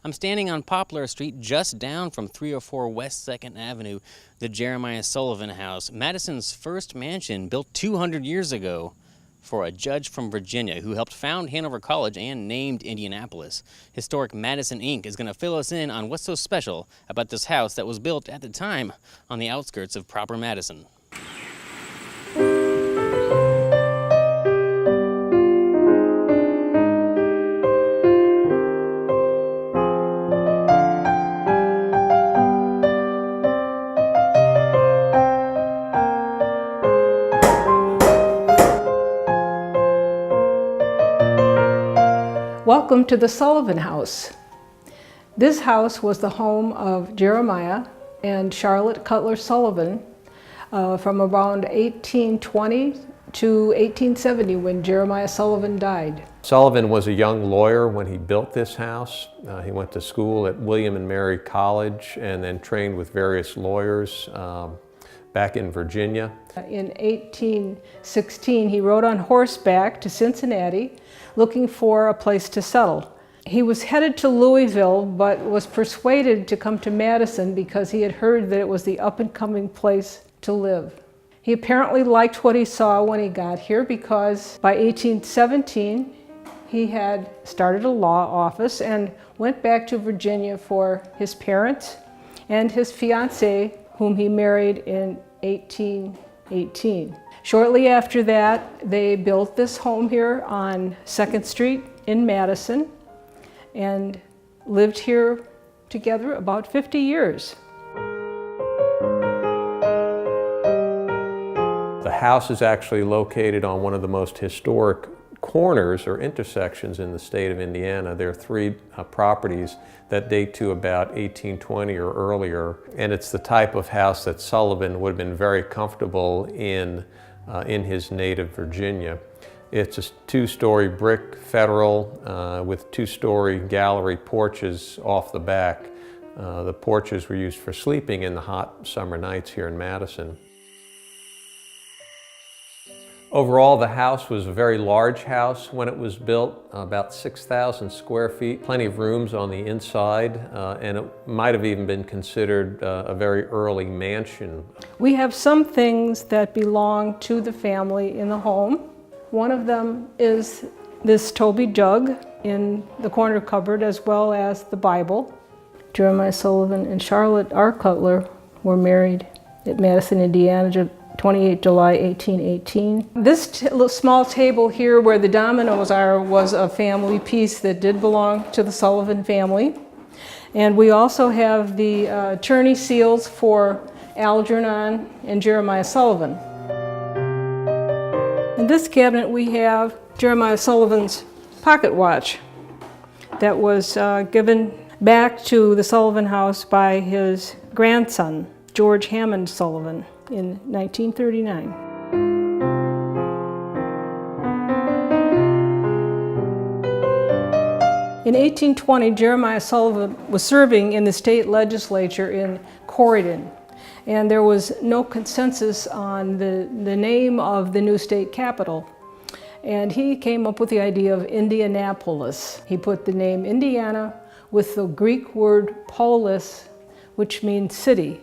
I'm standing on Poplar Street just down from 304 West 2nd Avenue, the Jeremiah Sullivan House, Madison's first mansion built 200 years ago for a judge from Virginia who helped found Hanover College and named Indianapolis. Historic Madison Inc. is going to fill us in on what's so special about this house that was built at the time on the outskirts of proper Madison. Welcome to the Sullivan House. This house was the home of Jeremiah and Charlotte Cutler Sullivan from around 1820 to 1870 when Jeremiah Sullivan died. Sullivan was a young lawyer when he built this house. He went to school at William and Mary College and then trained with various lawyers back in Virginia. In 1816, he rode on horseback to Cincinnati looking for a place to settle. He was headed to Louisville, but was persuaded to come to Madison because he had heard that it was the up-and-coming place to live. He apparently liked what he saw when he got here because by 1817, he had started a law office and went back to Virginia for his parents and his fiancée, whom he married in 1818. Shortly after that, they built this home here on 2nd Street in Madison and lived here together about 50 years. The house is actually located on one of the most historic corners or intersections in the state of Indiana. There are three properties that date to about 1820 or earlier, and it's the type of house that Sullivan would have been very comfortable in his native Virginia. It's a two-story brick federal with two-story gallery porches off the back. The porches were used for sleeping in the hot summer nights here in Madison. Overall, the house was a very large house when it was built, about 6,000 square feet, plenty of rooms on the inside, and it might have even been considered a very early mansion. We have some things that belong to the family in the home. One of them is this Toby jug in the corner cupboard, as well as the Bible. Jeremiah Sullivan and Charlotte R. Cutler were married at Madison, Indiana, 28 July 1818. This small table here where the dominoes are was a family piece that did belong to the Sullivan family. And we also have the attorney seals for Algernon and Jeremiah Sullivan. In this cabinet we have Jeremiah Sullivan's pocket watch that was given back to the Sullivan house by his grandson, George Hammond Sullivan, in 1939. In 1820, Jeremiah Sullivan was serving in the state legislature in Corydon, and there was no consensus on the name of the new state capital. And he came up with the idea of Indianapolis. He put the name Indiana with the Greek word polis, which means city.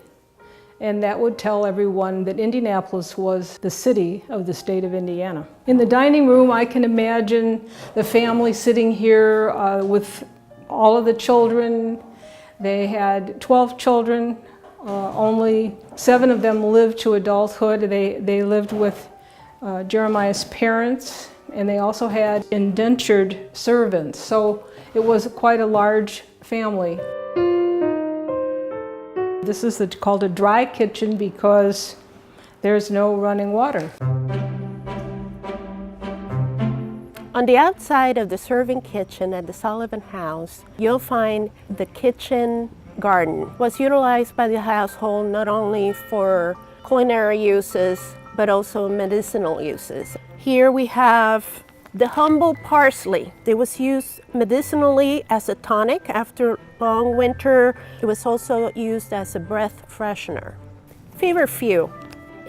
And that would tell everyone that Indianapolis was the city of the state of Indiana. In the dining room, I can imagine the family sitting here with all of the children. They had 12 children. Only 7 of them lived to adulthood. They lived with Jeremiah's parents, and they also had indentured servants. So it was quite a large family. This is called a dry kitchen because there's no running water. On the outside of the serving kitchen at the Sullivan house, you'll find the kitchen garden. It was utilized by the household not only for culinary uses, but also medicinal uses. Here we have the humble parsley. It was used medicinally as a tonic after long winter. It was also used as a breath freshener. Feverfew,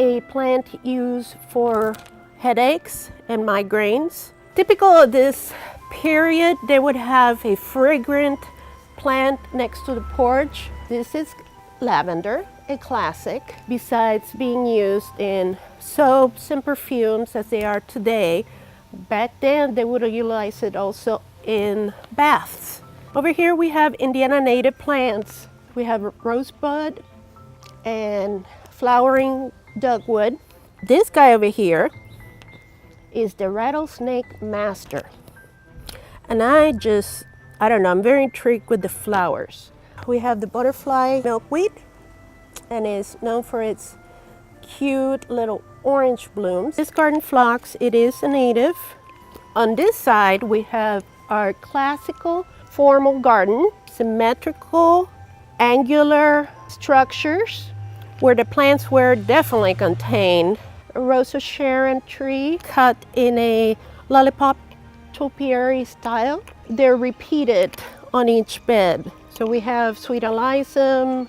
a plant used for headaches and migraines. Typical of this period, they would have a fragrant plant next to the porch. This is lavender, a classic. Besides being used in soaps and perfumes as they are today, back then they would utilize it also in baths. Over here we have Indiana native plants. We have rosebud and flowering dogwood. This guy over here is the rattlesnake master. And I don't know, I'm very intrigued with the flowers. We have the butterfly milkweed, and it's known for its cute little orange blooms. This garden phlox, it is a native. On this side, we have our classical formal garden, symmetrical, angular structures, where the plants were definitely contained. A Rosa Sharon tree cut in a lollipop topiary style. They're repeated on each bed. So we have sweet alyssum,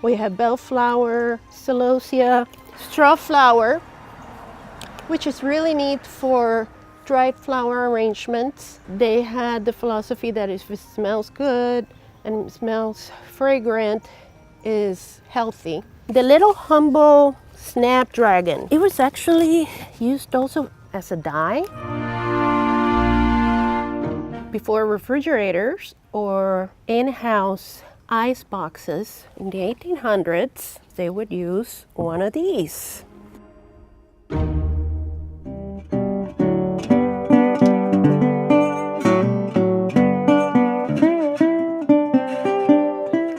we have bellflower, celosia, straw flower, which is really neat for dried flower arrangements. They had the philosophy that if it smells good and smells fragrant, is healthy. The little humble snapdragon, it was actually used also as a dye. Before refrigerators or in-house ice boxes in the 1800s, they would use one of these.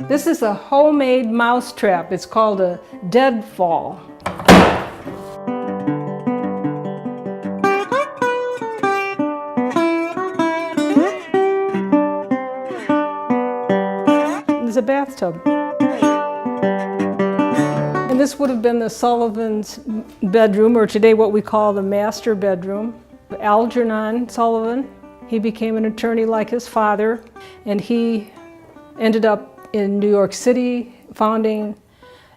This is a homemade mousetrap. It's called a deadfall. There's a bathtub. And this would have been the Sullivan's bedroom, or today what we call the master bedroom. Algernon Sullivan, he became an attorney like his father, and he ended up in New York City founding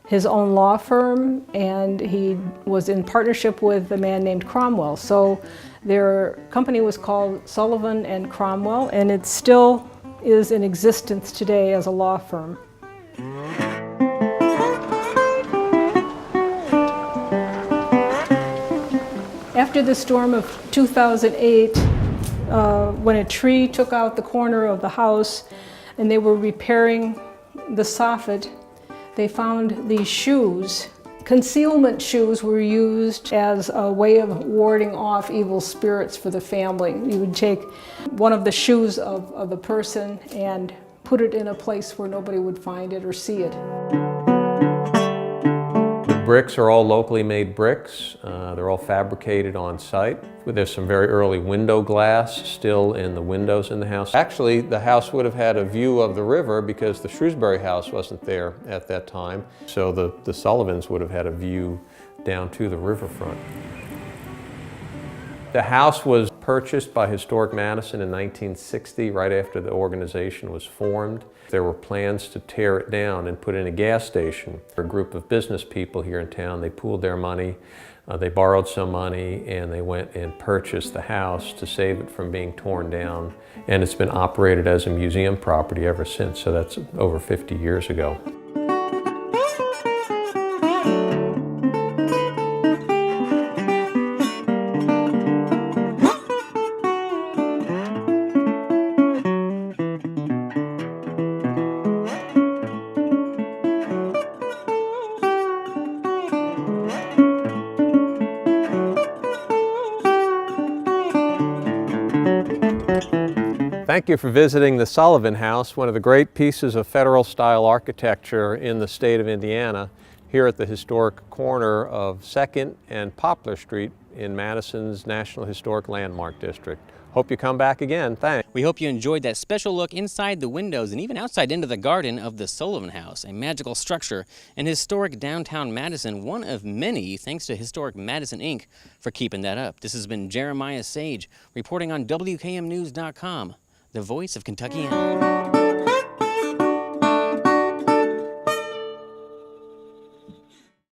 his own law firm, and he was in partnership with a man named Cromwell. So their company was called Sullivan and Cromwell, and it still is in existence today as a law firm. After the storm of 2008, when a tree took out the corner of the house and they were repairing the soffit, they found these shoes. Concealment shoes were used as a way of warding off evil spirits for the family. You would take one of the shoes of the person and put it in a place where nobody would find it or see it. The bricks are all locally made bricks. They're all fabricated on site. There's some very early window glass still in the windows in the house. Actually, the house would have had a view of the river because the Shrewsbury house wasn't there at that time. So the Sullivans would have had a view down to the riverfront. The house was purchased by Historic Madison in 1960, right after the organization was formed. There were plans to tear it down and put in a gas station. A group of business people here in town, they pooled their money, they borrowed some money, and they went and purchased the house to save it from being torn down. And it's been operated as a museum property ever since, so that's over 50 years ago. Thank you for visiting the Sullivan House, one of the great pieces of Federal-style architecture in the state of Indiana, here at the historic corner of 2nd and Poplar Street in Madison's National Historic Landmark District. Hope you come back again. Thanks. We hope you enjoyed that special look inside the windows and even outside into the garden of the Sullivan House, a magical structure in historic downtown Madison, one of many thanks to Historic Madison, Inc. for keeping that up. This has been Jeremiah Sage reporting on WKMnews.com, the voice of Kentuckiana.